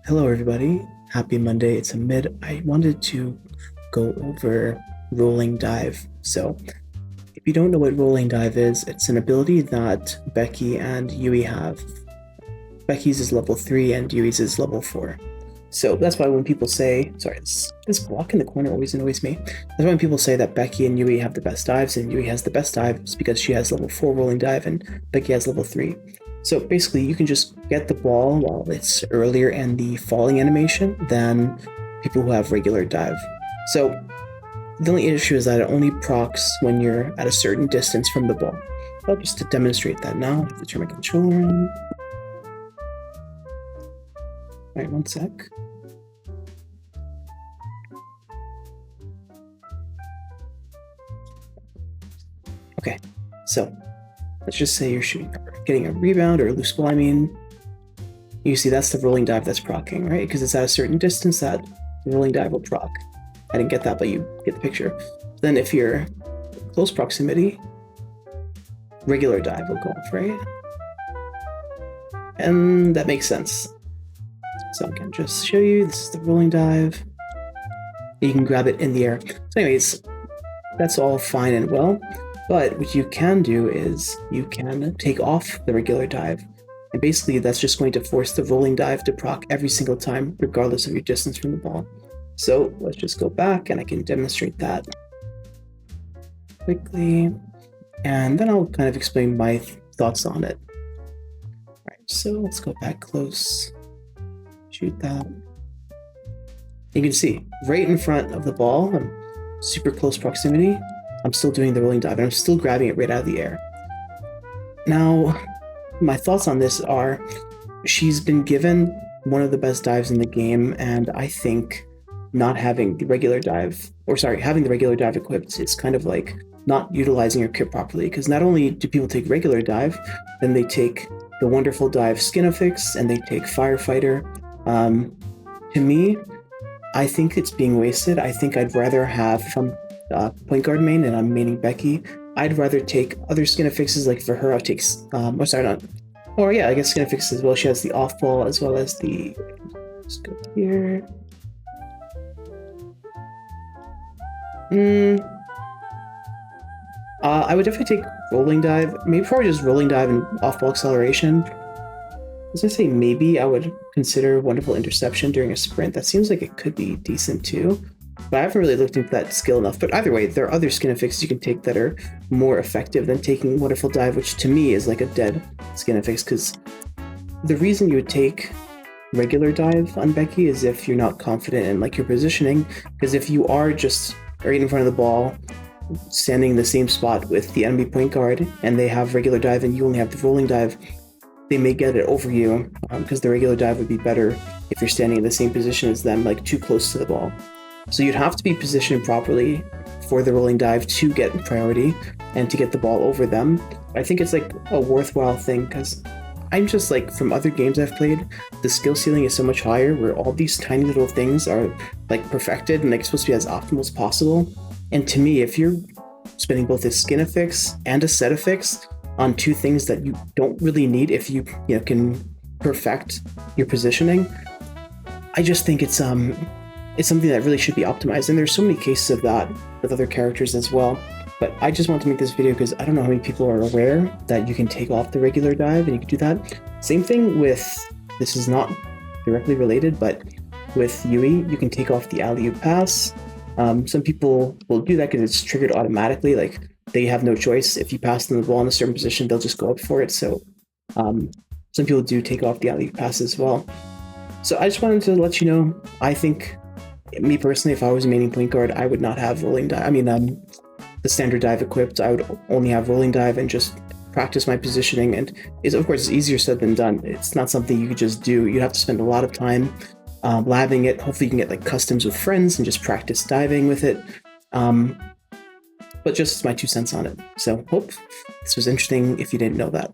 Hello, everybody. Happy Monday. It's a mid. I wanted to go over rolling dive. So, if you don't know what rolling dive is, it's an ability that Becky and Yui have. Becky's is level 3 and Yui's is level 4. So that's why when people say, sorry, this block in the corner always annoys me. That's why when people say that Becky and Yui have the best dives and Yui has the best dives because she has level 4 rolling dive and Becky has level 3. So basically, you can just get the ball while it's earlier in the falling animation than people who have regular dive. So the only issue is that it only procs when you're at a certain distance from the ball. Well, just to demonstrate that now, I have to turn my controller on. All right, one sec. Okay, so let's just say you're getting a rebound or a loose ball. I mean, you see that's the rolling dive that's procking, right? Because it's at a certain distance that the rolling dive will proc. I didn't get that, but you get the picture. Then if you're close proximity, regular dive will go off, right? And that makes sense. So I can just show you, this is the rolling dive. You can grab it in the air. So anyways, that's all fine and well. But what you can do is you can take off the regular dive. And basically that's just going to force the rolling dive to proc every single time, regardless of your distance from the ball. So let's just go back and I can demonstrate that quickly. And then I'll kind of explain my thoughts on it. All right, so let's go back close, shoot that. You can see right in front of the ball, I'm super close proximity. I'm still doing the rolling dive and I'm still grabbing it right out of the air. Now, my thoughts on this are, she's been given one of the best dives in the game, and I think not having the regular dive, having the regular dive equipped is kind of like not utilizing your kit properly, because not only do people take regular dive, then they take the wonderful dive skin affix and they take firefighter. To me, I think it's being wasted. I think I'd rather have, if I'm point guard main and I'm maining Becky, I'd rather take other skin affixes. Like for her, I'll take, I guess skin affixes as well. She has the off ball as well as the, let's go here. I would definitely take rolling dive, maybe probably just rolling dive and off ball acceleration. I was gonna say maybe I would consider wonderful interception during a sprint. That seems like it could be decent too. But I haven't really looked into that skill enough. But either way, there are other skin affixes you can take that are more effective than taking wonderful dive, which to me is like a dead skin affix. Because the reason you would take regular dive on Becky is if you're not confident in like your positioning. Because if you are just right in front of the ball, standing in the same spot with the enemy point guard, and they have regular dive and you only have the rolling dive, they may get it over you because the regular dive would be better if you're standing in the same position as them, like too close to the ball. So you'd have to be positioned properly for the rolling dive to get priority and to get the ball over them. I think it's like a worthwhile thing because I'm just like, from other games I've played, the skill ceiling is so much higher where all these tiny little things are like perfected and like supposed to be as optimal as possible. And to me, if you're spending both a skin affix and a set affix on two things that you don't really need, if you can perfect your positioning, I just think it's something that really should be optimized. And there's so many cases of that with other characters as well. But I just want to make this video because I don't know how many people are aware that you can take off the regular dive and you can do that. Same thing with, this is not directly related, but with Yui, you can take off the alley-oop pass. Some people will do that because it's triggered automatically. Like they have no choice. If you pass them the ball in a certain position, they'll just go up for it. So some people do take off the alley-oop pass as well. So I just wanted to let you know, I think, me personally, if I was a maining point guard, I would not have rolling dive. I mean, the standard dive equipped. I would only have rolling dive and just practice my positioning. And of course, it's easier said than done. It's not something you could just do. You'd have to spend a lot of time labbing it. Hopefully you can get like customs with friends and just practice diving with it. But just my 2 cents on it. So hope this was interesting if you didn't know that.